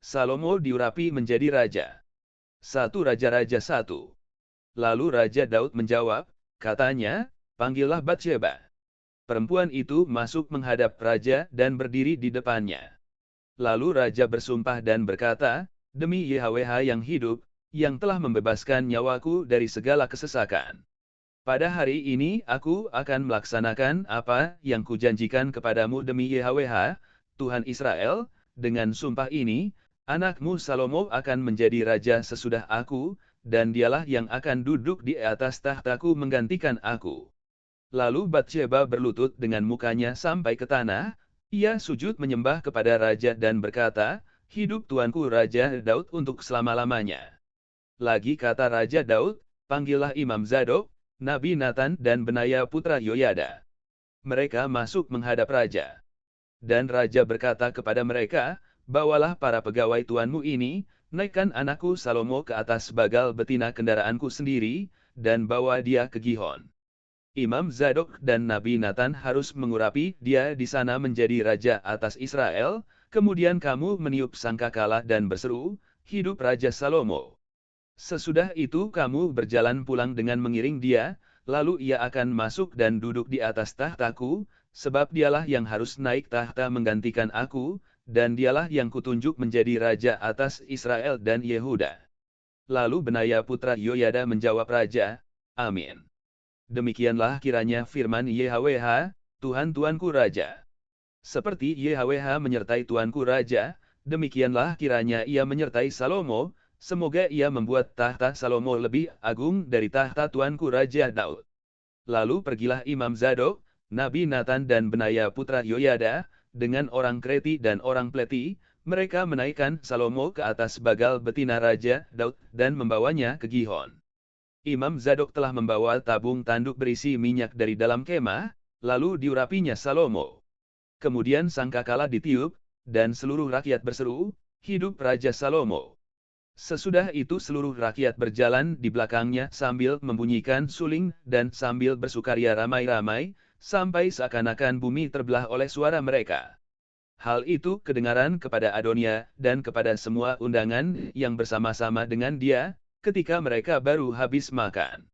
Salomo diurapi menjadi raja. 1 Raja-Raja 1. Lalu Raja Daud menjawab, katanya, panggillah Batsyeba. Perempuan itu masuk menghadap raja dan berdiri di depannya. Lalu raja bersumpah dan berkata, demi YHWH yang hidup, yang telah membebaskan nyawaku dari segala kesesakan. Pada hari ini aku akan melaksanakan apa yang kujanjikan kepadamu demi YHWH, Tuhan Israel, dengan sumpah ini, anakmu Salomo akan menjadi raja sesudah aku, dan dialah yang akan duduk di atas tahtaku menggantikan aku. Lalu Batsyeba berlutut dengan mukanya sampai ke tanah, ia sujud menyembah kepada raja dan berkata, hidup tuanku Raja Daud untuk selama-lamanya. Lagi kata Raja Daud, panggillah Imam Zadok, Nabi Nathan dan Benaya putra Yoyada. Mereka masuk menghadap raja. Dan raja berkata kepada mereka, bawalah para pegawai tuanmu ini, naikkan anakku Salomo ke atas bagal betina kendaraanku sendiri, dan bawa dia ke Gihon. Imam Zadok dan Nabi Nathan harus mengurapi dia di sana menjadi raja atas Israel, kemudian kamu meniup sangkakala dan berseru, hidup Raja Salomo. Sesudah itu kamu berjalan pulang dengan mengiring dia, lalu ia akan masuk dan duduk di atas tahtaku, sebab dialah yang harus naik tahta menggantikan aku, dan dialah yang kutunjuk menjadi raja atas Israel dan Yehuda. Lalu Benaya putra Yoyada menjawab raja, amin. Demikianlah kiranya firman YHWH, Tuhan Tuanku Raja. Seperti YHWH menyertai Tuanku Raja, demikianlah kiranya ia menyertai Salomo, semoga ia membuat tahta Salomo lebih agung dari tahta Tuanku Raja Daud. Lalu pergilah Imam Zadok, Nabi Nathan dan Benaya putra Yoyada, dengan orang Kreti dan orang Pleti, mereka menaikkan Salomo ke atas bagal betina Raja Daud dan membawanya ke Gihon. Imam Zadok telah membawa tabung tanduk berisi minyak dari dalam kemah, lalu diurapinya Salomo. Kemudian sangkakala ditiup, dan seluruh rakyat berseru, hidup Raja Salomo. Sesudah itu seluruh rakyat berjalan di belakangnya sambil membunyikan suling dan sambil bersukaria ramai-ramai, sampai seakan-akan bumi terbelah oleh suara mereka. Hal itu kedengaran kepada Adonia dan kepada semua undangan yang bersama-sama dengan dia, ketika mereka baru habis makan.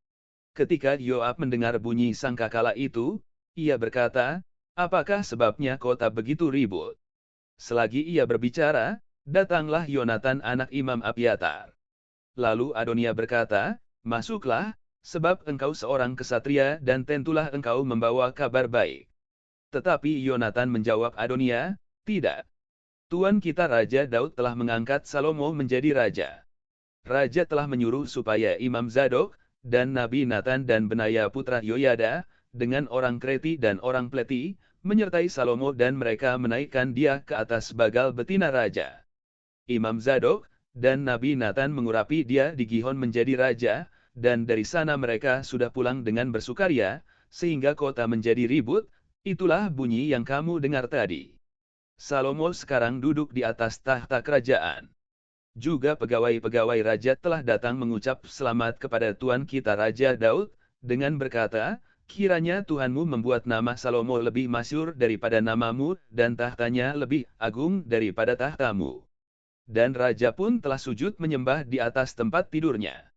Ketika Yoab mendengar bunyi sangkakala itu, ia berkata, apakah sebabnya kota begitu ribut? Selagi ia berbicara, datanglah Yonatan anak Imam Abiatar. Lalu Adonia berkata, masuklah, sebab engkau seorang kesatria dan tentulah engkau membawa kabar baik. Tetapi Yonatan menjawab Adonia, tidak. Tuan kita Raja Daud telah mengangkat Salomo menjadi raja. Raja telah menyuruh supaya Imam Zadok, dan Nabi Nathan dan Benaya putra Yoyada, dengan orang Kreti dan orang Pleti, menyertai Salomo dan mereka menaikkan dia ke atas bagal betina raja. Imam Zadok, dan Nabi Nathan mengurapi dia di Gihon menjadi raja, dan dari sana mereka sudah pulang dengan bersukaria, sehingga kota menjadi ribut, itulah bunyi yang kamu dengar tadi. Salomo sekarang duduk di atas tahta kerajaan. Juga pegawai-pegawai raja telah datang mengucap selamat kepada Tuan kita Raja Daud, dengan berkata, kiranya Tuhanmu membuat nama Salomo lebih masyhur daripada namamu, dan tahtanya lebih agung daripada tahtamu. Dan raja pun telah sujud menyembah di atas tempat tidurnya.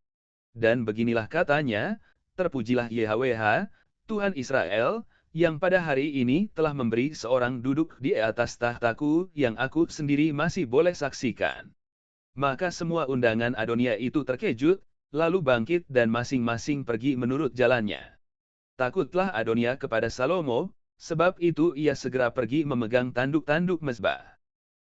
Dan beginilah katanya, terpujilah YHWH, Tuhan Israel, yang pada hari ini telah memberi seorang duduk di atas tahtaku yang aku sendiri masih boleh saksikan. Maka semua undangan Adonia itu terkejut, lalu bangkit dan masing-masing pergi menurut jalannya. Takutlah Adonia kepada Salomo, sebab itu ia segera pergi memegang tanduk-tanduk mezbah.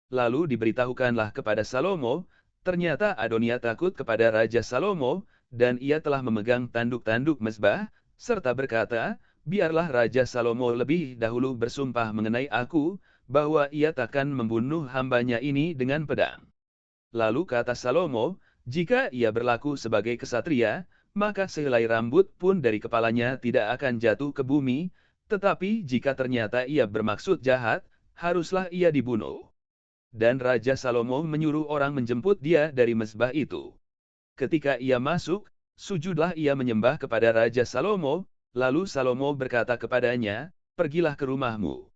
Lalu diberitahukanlah kepada Salomo, ternyata Adonia takut kepada Raja Salomo, dan ia telah memegang tanduk-tanduk mezbah, serta berkata, biarlah Raja Salomo lebih dahulu bersumpah mengenai aku, bahwa ia takkan membunuh hambanya ini dengan pedang. Lalu kata Salomo, jika ia berlaku sebagai kesatria, maka sehelai rambut pun dari kepalanya tidak akan jatuh ke bumi, tetapi jika ternyata ia bermaksud jahat, haruslah ia dibunuh. Dan Raja Salomo menyuruh orang menjemput dia dari mezbah itu. Ketika ia masuk, sujudlah ia menyembah kepada Raja Salomo, lalu Salomo berkata kepadanya, pergilah ke rumahmu.